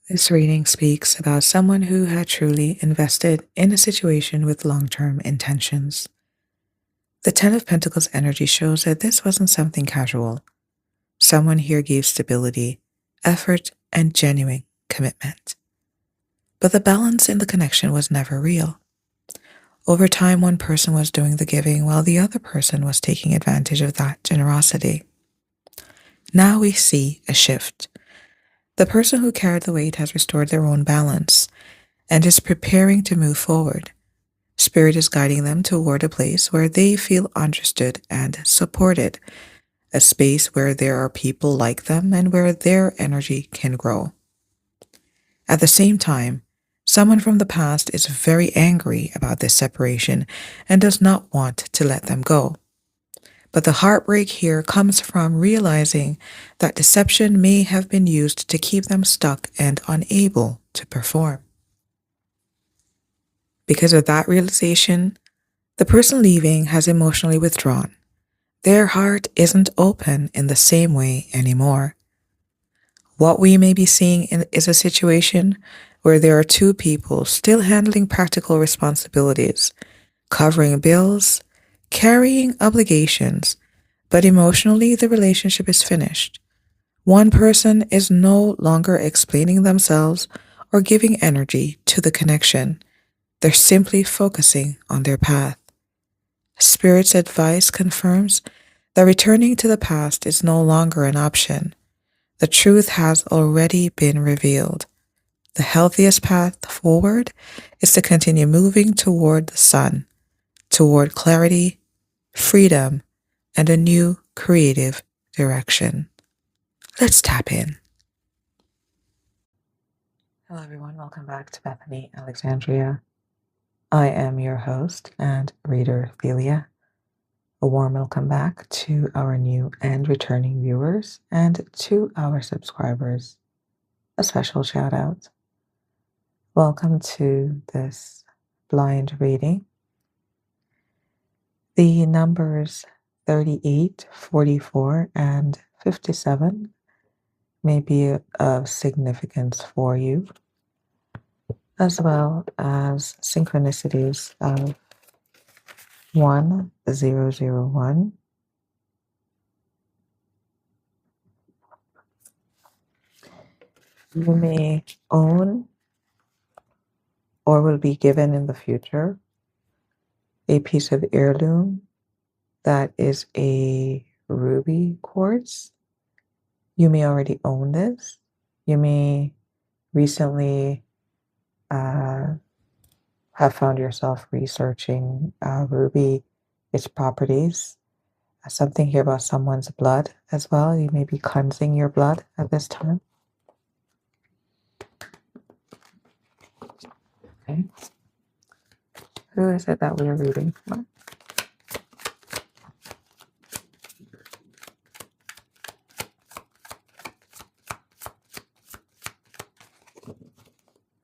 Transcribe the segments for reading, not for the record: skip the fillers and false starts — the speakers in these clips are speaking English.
This reading speaks about someone who had truly invested in a situation with long-term intentions. The Ten of Pentacles energy shows that this wasn't something casual. Someone here gave stability, effort, and genuine commitment. But the balance in the connection was never real. Over time, one person was doing the giving while the other person was taking advantage of that generosity. Now we see a shift. The person who carried the weight has restored their own balance and is preparing to move forward. Spirit is guiding them toward a place where they feel understood and supported, a space where there are people like them and where their energy can grow. At the same time, someone from the past is very angry about this separation and does not want to let them go. But the heartbreak here comes from realizing that deception may have been used to keep them stuck and unable to perform. Because of that realization, the person leaving has emotionally withdrawn. Their heart isn't open in the same way anymore. What we may be seeing is a situation where there are two people still handling practical responsibilities, covering bills, carrying obligations, but emotionally the relationship is finished. One person is no longer explaining themselves or giving energy to the connection. They're simply focusing on their path. Spirit's advice confirms that returning to the past is no longer an option. The truth has already been revealed. The healthiest path forward is to continue moving toward the sun, toward clarity, freedom, and a new creative direction. Let's tap in. Hello, everyone. Welcome back to Bethany Alexandria. I am your host and reader, Thelia. A warm welcome back to our new and returning viewers and to our subscribers. A special shout out. Welcome to this blind reading. The numbers 38, 44, and 57 may be of significance for you, as well as synchronicities of 1001, you may own or will be given in the future a piece of heirloom that is a ruby quartz. You may already own this. You may recently have found yourself researching ruby, its properties. Something here about someone's blood as well. You may be cleansing your blood at this time. Okay. Who is it that we're reading for?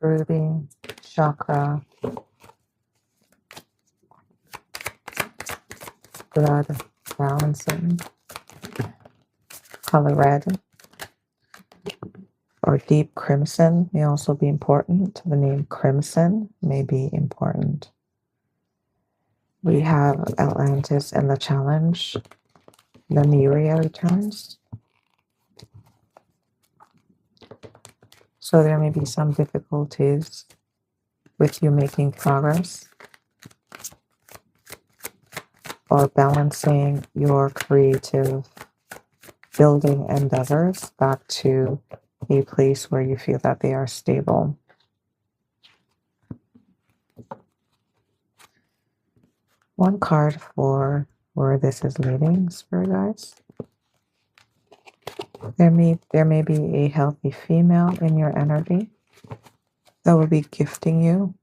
Ruby, chakra, blood balancing, color red, or deep crimson may also be important. The name crimson may be important. We have Atlantis and the challenge. Lemuria returns. So there may be some difficulties with you making progress or balancing your creative building endeavors back to a place where you feel that they are stable. One card for where this is leading, Spirit guides. There may be a healthy female in your energy that will be gifting you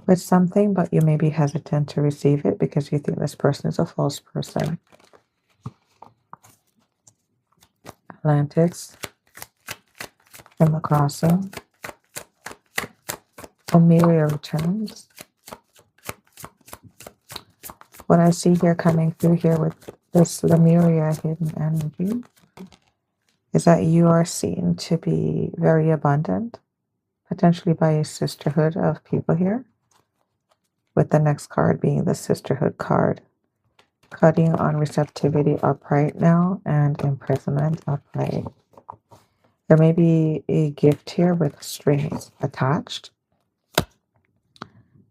with something, but you may be hesitant to receive it because you think this person is a false person. Atlantis in the crossing. Lemuria returns. What I see here coming through here with this Lemuria hidden energy is that you are seen to be very abundant, potentially by a sisterhood of people here, with the next card being the sisterhood card. Cutting on receptivity upright now and imprisonment upright. There may be a gift here with strings attached.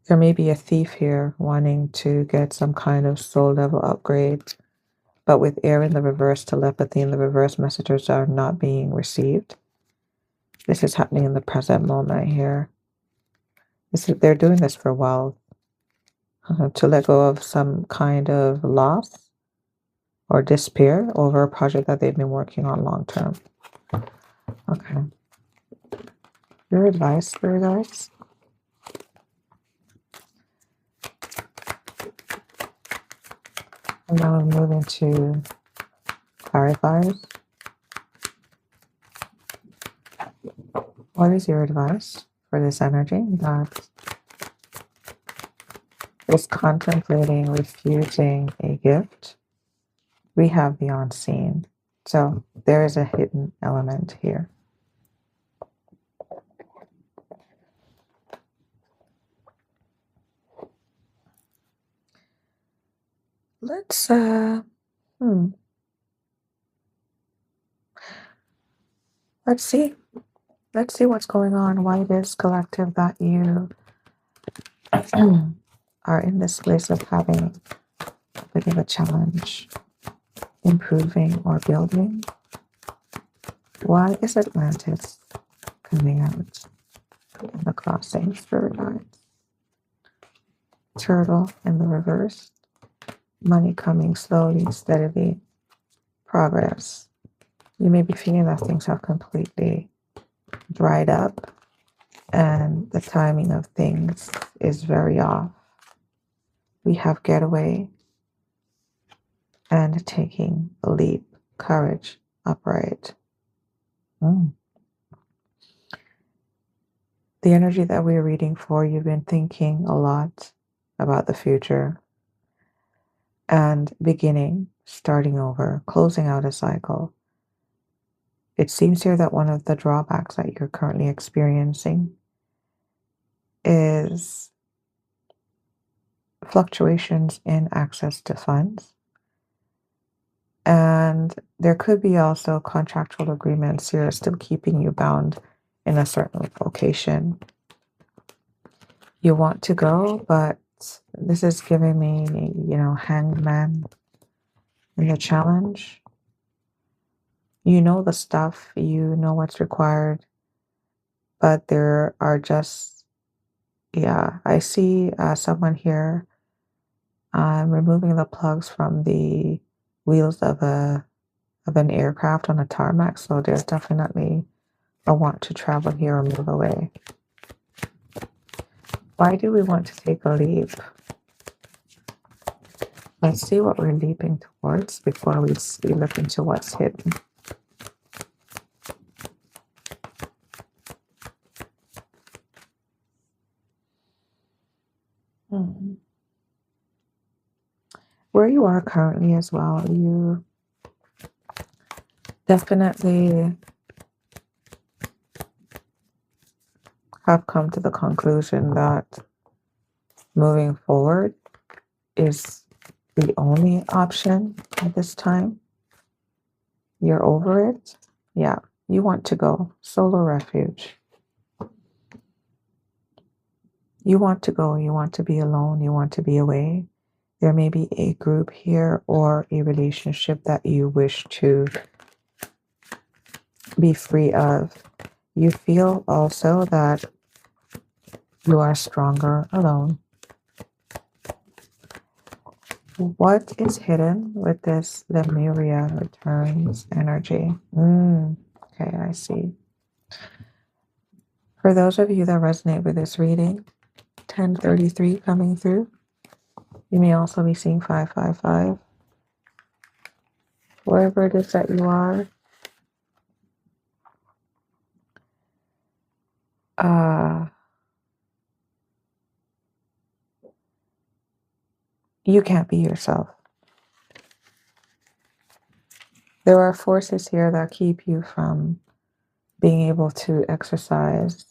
There may be a thief here wanting to get some kind of soul level upgrade, but with air in the reverse, telepathy in the reverse, messages are not being received. This is happening in the present moment here. They're doing this for wealth, to let go of some kind of loss or despair over a project that they've been working on long term. Okay. Your advice, Spirit guides? And now I'm moving to clarifiers. What is your advice for this energy that is contemplating refusing a gift? We have the unseen. So there is a hidden element here. Let's let's see. Let's see what's going on. Why it is collective that you are in this place of having a bit of a challenge, improving or building. Why is Atlantis coming out in the crossing, Spirit guides? Turtle in the reverse. Money coming slowly, steadily. Progress. You may be feeling that things have completely dried up and the timing of things is very off. We have getaway and taking a leap, courage, upright. The energy that we're reading for, you've been thinking a lot about the future and beginning, starting over, closing out a cycle. It seems here that one of the drawbacks that you're currently experiencing is fluctuations in access to funds. And there could be also contractual agreements here still keeping you bound in a certain location. You want to go, but this is giving me, hanged man in the challenge. You know the stuff, you know what's required, but there are just, I see someone here removing the plugs from the wheels of an aircraft on a tarmac, so there's definitely a want to travel here or move away. Why do we want to take a leap? Let's see what we're leaping towards before we look into what's hidden. Where you are currently as well, you definitely have come to the conclusion that moving forward is the only option at this time. You're over it. Yeah, you want to go solo refuge. You want to go, you want to be alone, you want to be away. There may be a group here or a relationship that you wish to be free of. You feel also that you are stronger alone. What is hidden with this Lemuria returns energy? Okay, I see. For those of you that resonate with this reading, 1033 coming through. You may also be seeing 555. Wherever it is that you are, you can't be yourself. There are forces here that keep you from being able to exercise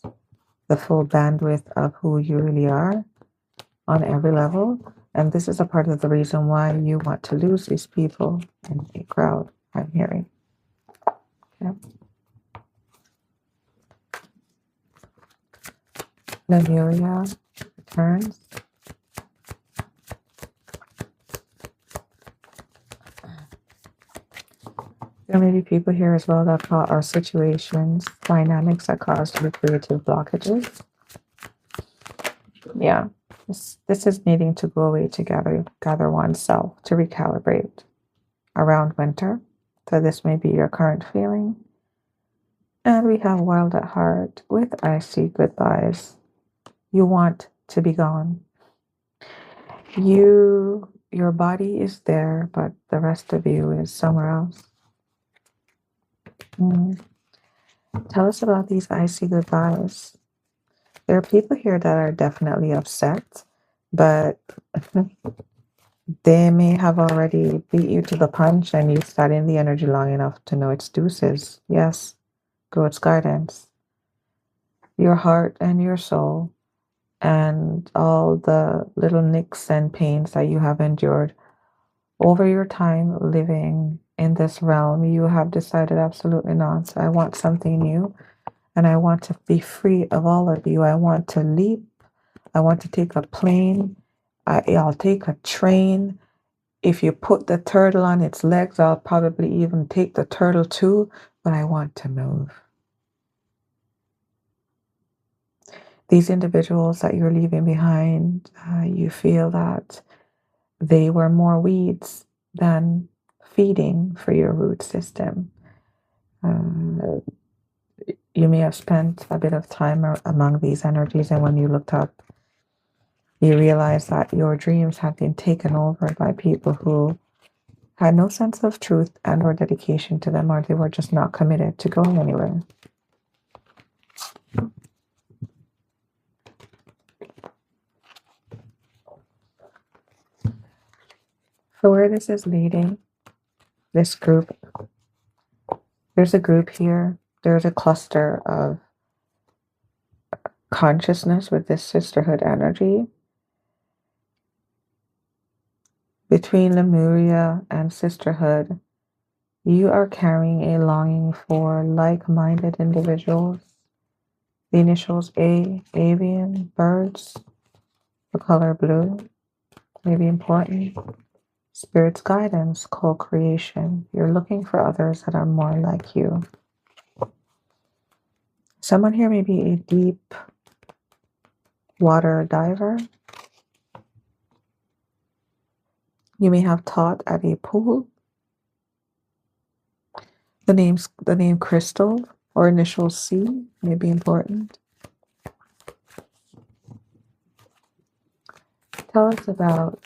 the full bandwidth of who you really are on every level. And this is a part of the reason why you want to lose these people in a crowd, I'm hearing. Okay. Lemuria returns. There may be people here as well that are situations, dynamics that cause creative blockages. Yeah, this is needing to go away together, gather oneself to recalibrate around winter. So this may be your current feeling. And we have wild at heart with icy goodbyes. You want to be gone. Your body is there, but the rest of you is somewhere else. Tell us about these icy goodbyes. There are people here that are definitely upset, but they may have already beat you to the punch and you sat in the energy long enough to know it's deuces. Yes, go its guidance. Your heart and your soul and all the little nicks and pains that you have endured over your time living in this realm, you have decided absolutely not. I want something new and I want to be free of all of you. I want to leap. I want to take a plane. I'll take a train. If you put the turtle on its legs, I'll probably even take the turtle too, but I want to move. These individuals that you're leaving behind, you feel that they were more weeds than feeding for your root system. You may have spent a bit of time among these energies, and when you looked up, you realize that your dreams have been taken over by people who had no sense of truth and or dedication to them, or they were just not committed to going anywhere. For where this is leading, this group, there's a group here, there's a cluster of consciousness with this sisterhood energy. Between Lemuria and sisterhood, you are carrying a longing for like-minded individuals. The initials A, avian, birds, the color blue may be important. Spirit's guidance, co-creation. You're looking for others that are more like you. Someone here may be a deep water diver. You may have taught at a pool. The name Crystal or initial C may be important. Tell us about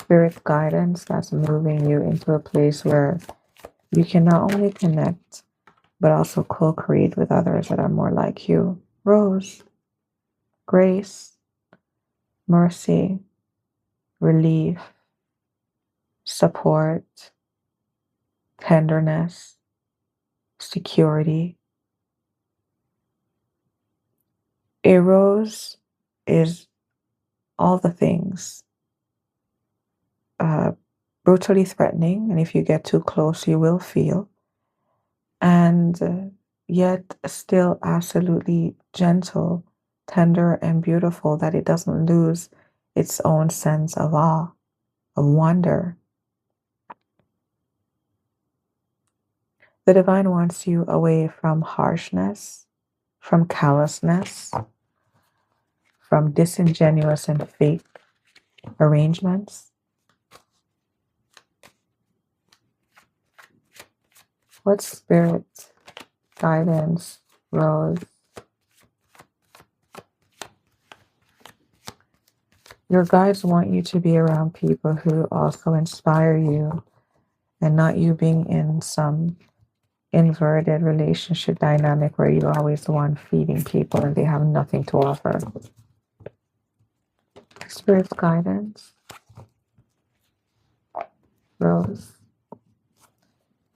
Spirit's guidance that's moving you into a place where you can not only connect, but also co-create with others that are more like you. Rose, grace, mercy, relief, support, tenderness, security. A rose is all the things. Brutally threatening, and if you get too close, you will feel. And yet still absolutely gentle, tender, and beautiful, that it doesn't lose its own sense of awe, of wonder. The divine wants you away from harshness, from callousness, from disingenuous and fake arrangements. What spirit guidance, Rose? Your guides want you to be around people who also inspire you, and not you being in some inverted relationship dynamic where you're always the one feeding people and they have nothing to offer. Spirit's guidance, Rose.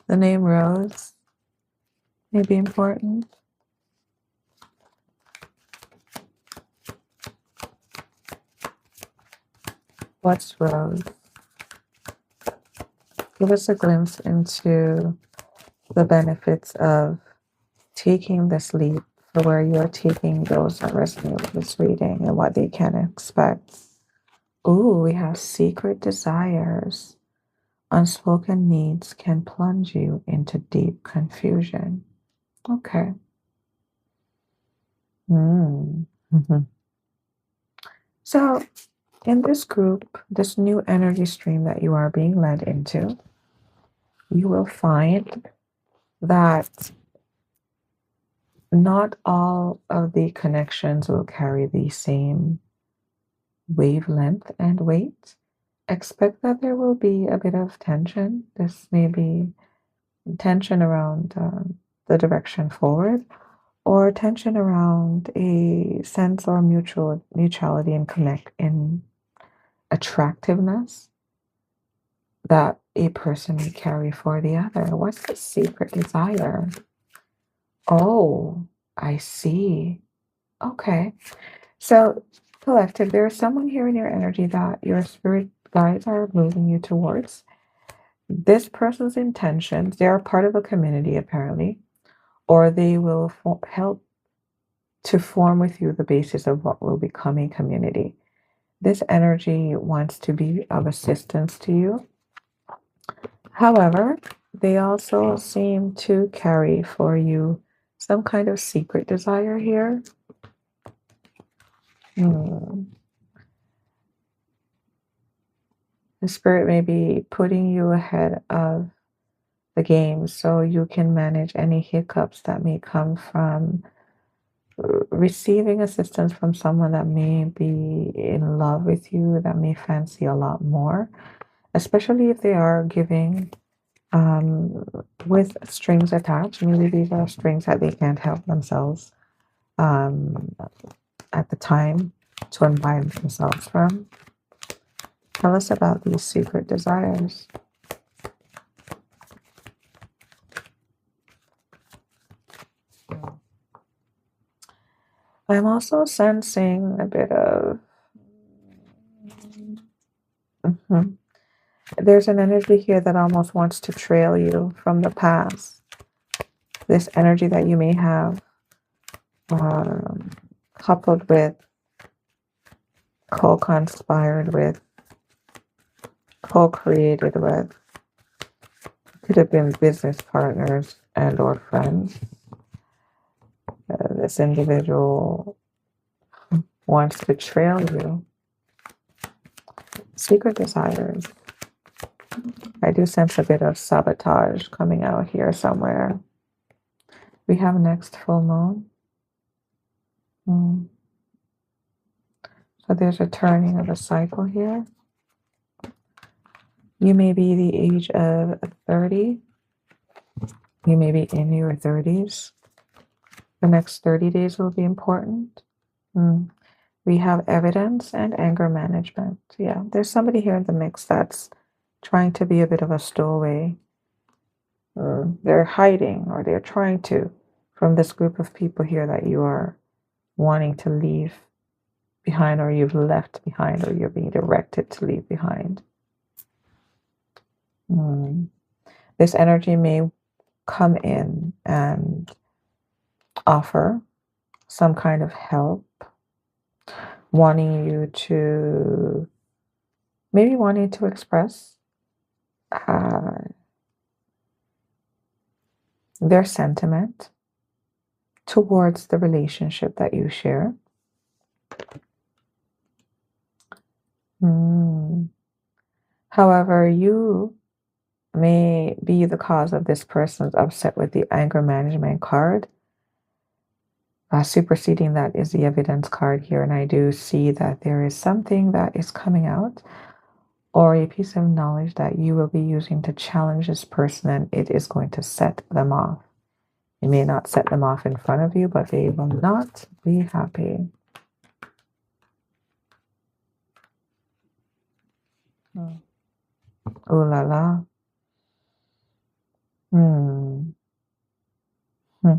The name Rose may be important. What's Rose? Give us a glimpse into the benefits of taking this leap for where you're taking those that resonate with this reading and what they can expect. Ooh, we have secret desires. Unspoken needs can plunge you into deep confusion. Okay. So, in this group, this new energy stream that you are being led into, you will find that not all of the connections will carry the same wavelength and weight. Expect that there will be a bit of tension. This may be tension around the direction forward, or tension around a sense or mutuality and connect in attractiveness that a person may carry for the other. What's the secret desire? Oh, I see. Okay. So, collective, there is someone here in your energy that your spirit guides are moving you towards. This person's intentions, they are part of a community apparently, or they will help to form with you the basis of what will become a community. This energy wants to be of assistance to you. However, they also seem to carry for you some kind of secret desire here. The spirit may be putting you ahead of the game so you can manage any hiccups that may come from receiving assistance from someone that may be in love with you, that may fancy a lot more, especially if they are giving with strings attached. Maybe these are strings that they can't help themselves at the time to unbind themselves from. Tell us about these secret desires. I'm also sensing a bit of there's an energy here that almost wants to trail you from the past. This energy that you may have coupled with, co-conspired with, co-created with, could have been business partners and or friends. This individual wants to trail you. Secret desires. I do sense a bit of sabotage coming out here somewhere. We have next full moon. So there's a turning of a cycle here. You may be the age of 30. You may be in your 30s. The next 30 days will be important. We have evidence and anger management. Yeah, there's somebody here in the mix that's trying to be a bit of a stowaway. They're hiding, or they're trying to, from this group of people here that you are wanting to leave behind, or you've left behind, or you're being directed to leave behind. This energy may come in and offer some kind of help, wanting you to, maybe wanting to express their sentiment towards the relationship that you share. However, you may be the cause of this person's upset with the anger management card. Superseding that is the evidence card here, and I do see that there is something that is coming out, or a piece of knowledge that you will be using to challenge this person, and it is going to set them off. It may not set them off in front of you, but they will not be happy. Ooh la la. Hmm. Hmm.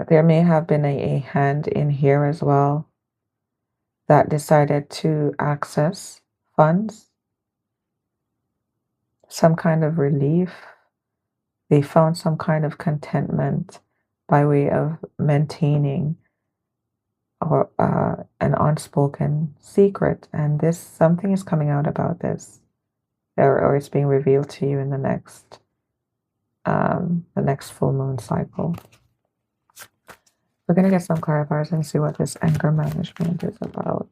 There may have been a hand in here as well that decided to access funds, some kind of relief. They found some kind of contentment by way of maintaining or an unspoken secret, and this something is coming out about this, or it's being revealed to you in the next full moon cycle. We're gonna get some clarifiers and see what this anger management is about.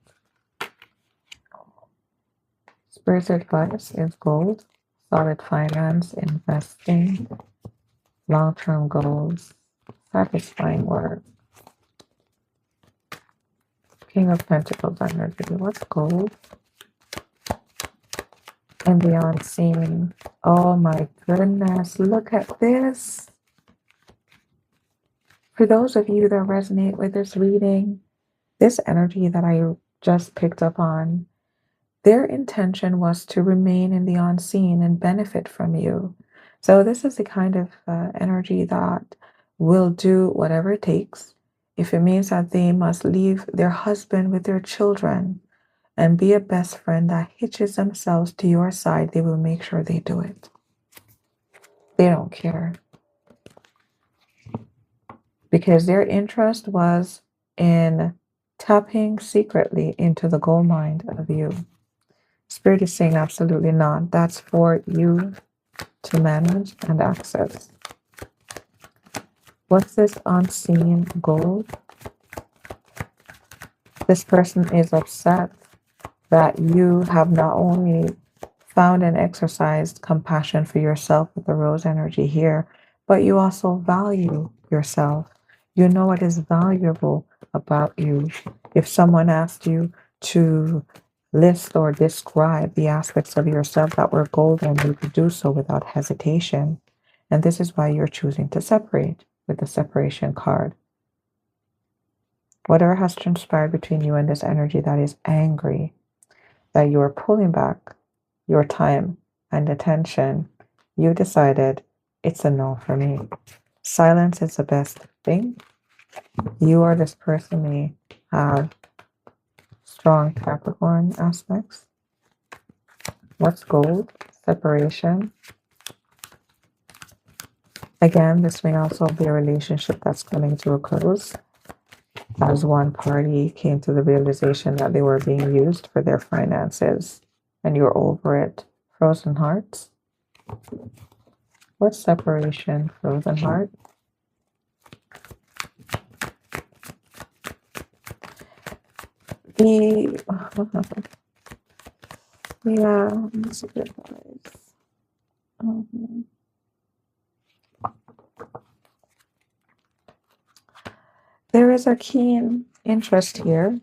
Spirit's advice is gold, solid finance, investing, long-term goals, satisfying work. King of Pentacles energy. What's gold? And the unseen. Oh my goodness, look at this. For those of you that resonate with this reading, this energy that I just picked up on, their intention was to remain in the unseen and benefit from you. So this is the kind of energy that will do whatever it takes. If it means that they must leave their husband with their children and be a best friend that hitches themselves to your side, they will make sure they do it. They don't care. Because their interest was in tapping secretly into the gold mine of you. Spirit is saying absolutely not. That's for you to manage and access. What's this unseen gold? This person is upset that you have not only found and exercised compassion for yourself with the rose energy here, but you also value yourself. You know what is valuable about you. If someone asked you to list or describe the aspects of yourself that were golden, you could do so without hesitation. And this is why you're choosing to separate with the separation card. Whatever has transpired between you and this energy that is angry, that you are pulling back your time and attention, you decided it's a no for me. Silence is the best thing. You or this person may have strong Capricorn aspects. What's gold? Separation. Again, this may also be a relationship that's coming to a close, as one party came to the realization that they were being used for their finances and you're over it. Frozen hearts. What's separation? Frozen heart. The yeah, that's a good place. There is a keen interest here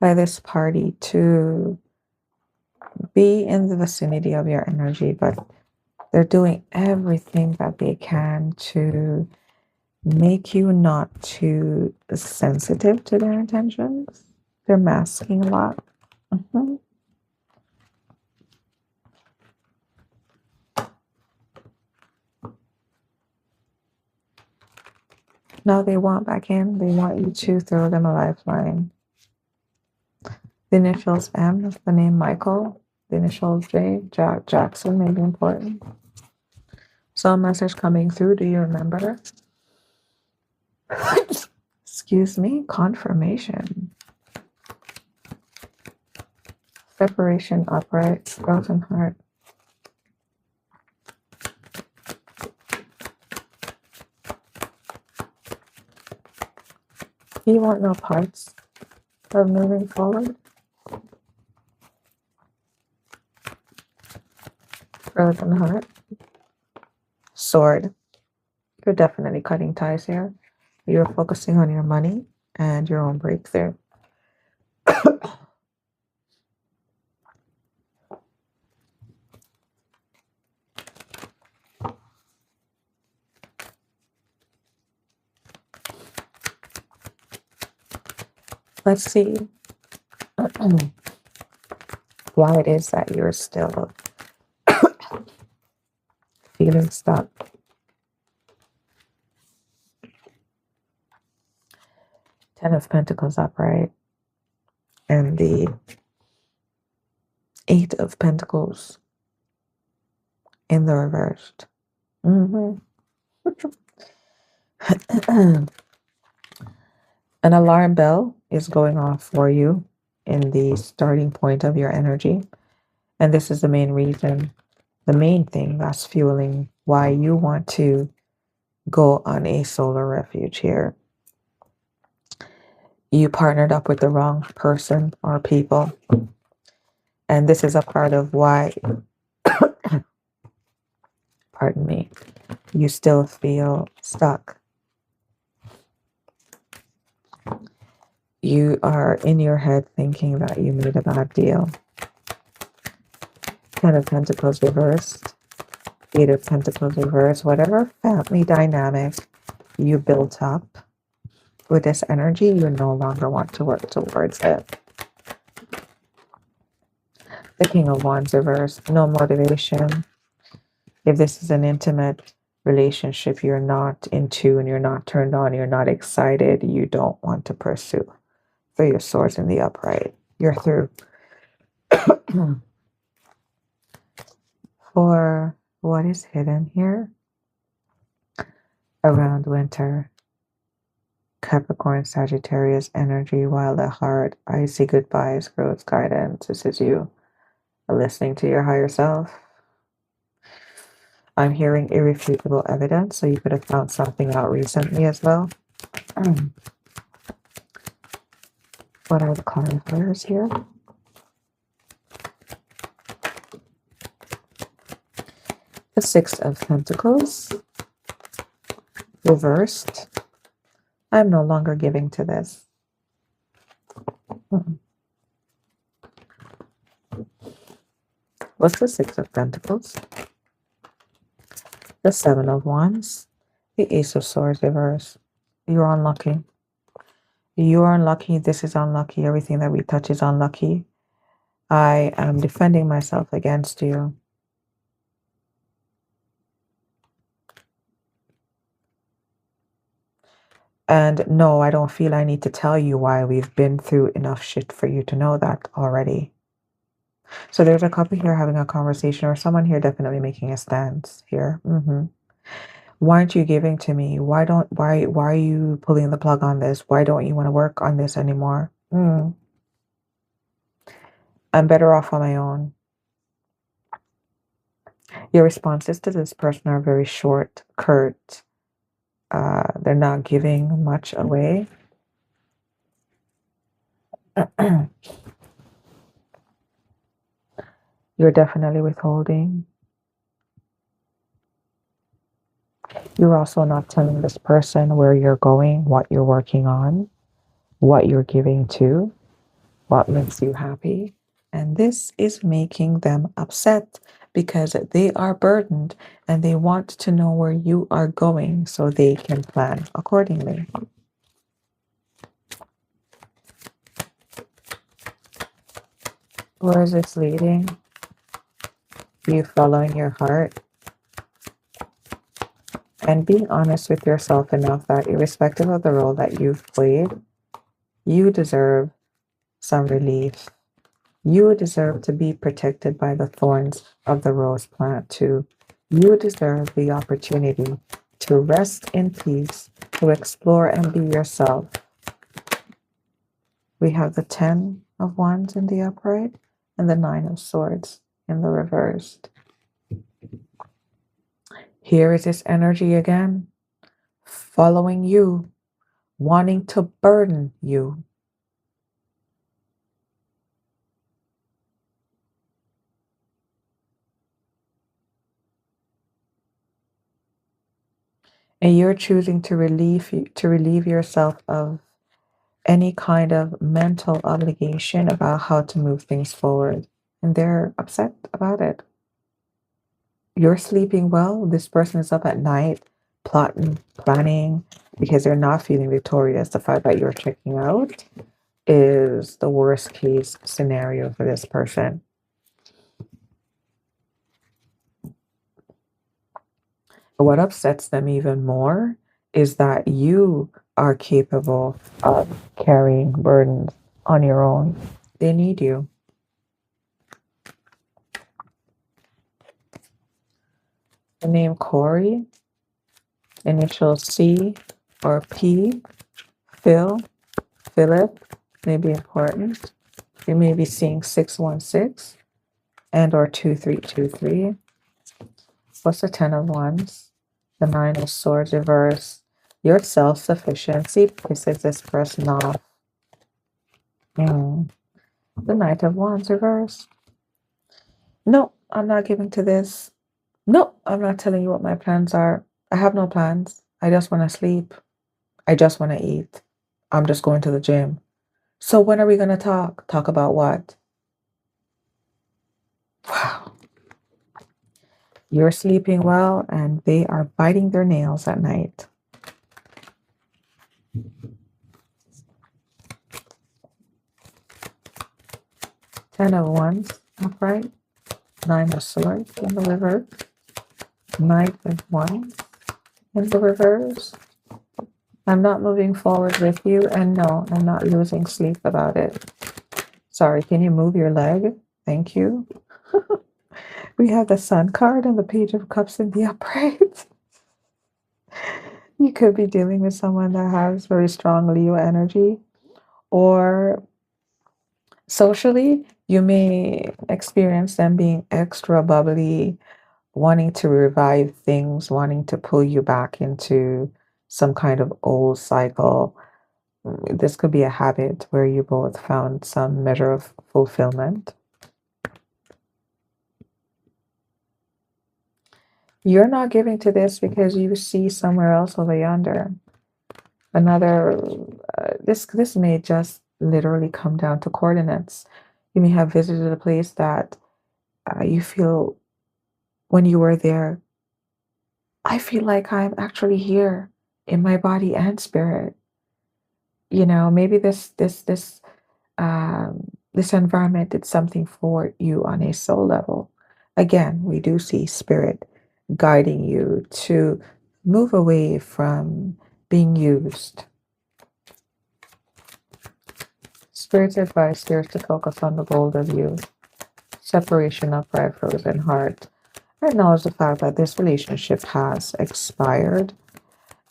by this party to be in the vicinity of your energy, but they're doing everything that they can to make you not too sensitive to their intentions. They're masking a lot. No, they want back in. They want you to throw them a lifeline. The initials M, the name Michael. The initials J, Jackson may be important. So a message coming through. Do you remember? Excuse me. Confirmation. Separation upright. Frozen heart. You want no parts of moving forward? Frozen heart. Sword. You're definitely cutting ties here. You're focusing on your money and your own breakthrough. Let's see. why it is that you're still feeling stuck. Ten of Pentacles upright and the Eight of Pentacles in the reversed. An alarm bell is going off for you in the starting point of your energy. And this is the main reason, the main thing that's fueling why you want to go on a solar refuge here. You partnered up with the wrong person or people. And this is a part of why, pardon me, you still feel stuck. You are in your head thinking that you made a bad deal. Ten of Pentacles reversed. Eight of Pentacles reversed. Whatever family dynamic you built up with this energy, you no longer want to work towards it. The King of Wands reversed. No motivation. If this is an intimate relationship, you're not in tune, you're not turned on, you're not excited, you don't want to pursue. For your Swords in the upright, you're through. For what is hidden here around winter, Capricorn, Sagittarius energy, while at heart, I see goodbyes, growth, guidance. This is you listening to your higher self. I'm hearing irrefutable evidence, so you could have found something out recently as well. What are the clarifiers here? The Six of Pentacles reversed. I'm no longer giving to this. What's the Six of Pentacles? The Seven of Wands. The Ace of Swords reversed. You're unlucky. You're unlucky. This is unlucky. Everything that we touch is unlucky. I am defending myself against you. And no, I don't feel I need to tell you why. We've been through enough shit for you to know that already. So there's a couple here having a conversation, or someone here definitely making a stance here. Why aren't you giving to me? Why are you pulling the plug on this? Why don't you want to work on this anymore? I'm better off on my own. Your responses to this person are very short, curt. They're not giving much away. You're definitely withholding. You're also not telling this person where you're going, what you're working on, what you're giving to, what makes you happy. And this is making them upset because they are burdened and they want to know where you are going so they can plan accordingly. Where is this leading? You following your heart and being honest with yourself enough that irrespective of the role that you've played, you deserve some relief. You deserve to be protected by the thorns of the rose plant too. You deserve the opportunity to rest in peace, to explore and be yourself. We have the 10 of Wands in the upright and the 9 of Swords in the reversed. Here is this energy again, following you, wanting to burden you. And you're choosing to relieve yourself of any kind of mental obligation about how to move things forward. And they're upset about it. You're sleeping well. This person is up at night, plotting, planning, because they're not feeling victorious. The fact that you're checking out is the worst case scenario for this person. What upsets them even more is that you are capable of carrying burdens on your own. They need you. The name Corey, initial C or P, Phil, Philip, may be important. You may be seeing 616 and or 2323. What's the 10 of Wands? The 9 of Swords reverse. Your self-sufficiency pisses this person off. The Knight of Wands reverse. No, I'm not giving to this. No, I'm not telling you what my plans are. I have no plans. I just want to sleep. I just want to eat. I'm just going to the gym. So when are we going to talk? Talk about what? Wow. You're sleeping well and they are biting their nails at night. Ten of Wands upright. Nine of Swords in the reverse. Knight of Wands in the reverse. I'm not moving forward with you, and no, I'm not losing sleep about it. Sorry, can you move your leg? Thank you. We have the Sun card and the Page of Cups in the upright. You could be dealing with someone that has very strong Leo energy, or socially, you may experience them being extra bubbly, wanting to revive things, wanting to pull you back into some kind of old cycle. This could be a habit where you both found some measure of fulfillment. You're not giving to this because you see somewhere else over yonder. Another, this may just literally come down to coordinates. You may have visited a place that you feel when you were there, I feel like I'm actually here in my body and spirit. You know, maybe this environment did something for you on a soul level. Again, we do see spirit guiding you to move away from being used. Spirit's advice here is to focus on the gold of you. Separation of pride, frozen heart. Acknowledge the fact that this relationship has expired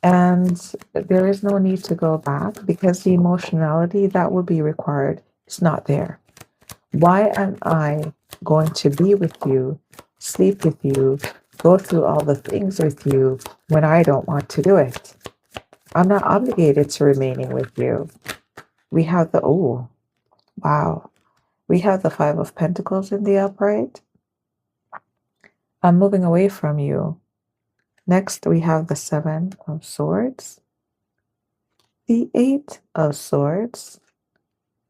and there is no need to go back because the emotionality that would be required is not there. Why am I going to be with you, sleep with you, go through all the things with you when I don't want to do it? I'm not obligated to remaining with you. We have the, oh, wow. We have the Five of Pentacles in the upright. I'm moving away from you. Next, we have the Seven of Swords, the Eight of Swords,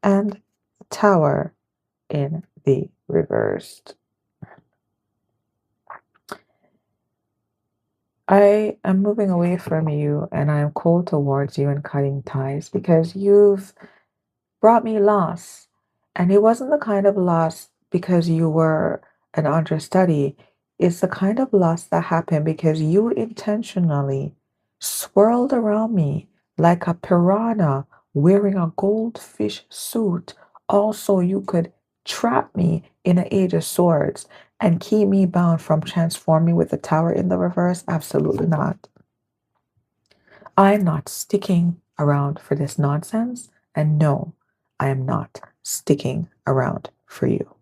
and the Tower in the reversed. I am moving away from you and I am cold towards you and cutting ties because you've brought me loss. And it wasn't the kind of loss because you were an understudy. It's the kind of loss that happened because you intentionally swirled around me like a piranha wearing a goldfish suit. Also, you could trap me in an Age of Swords and keep me bound from transforming with the Tower in the reverse. Absolutely not. I'm not sticking around for this nonsense. And no, I am not sticking around for you.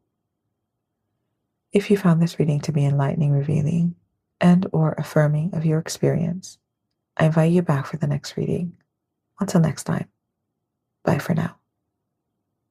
If you found this reading to be enlightening, revealing, and or affirming of your experience, I invite you back for the next reading. Until next time, bye for now.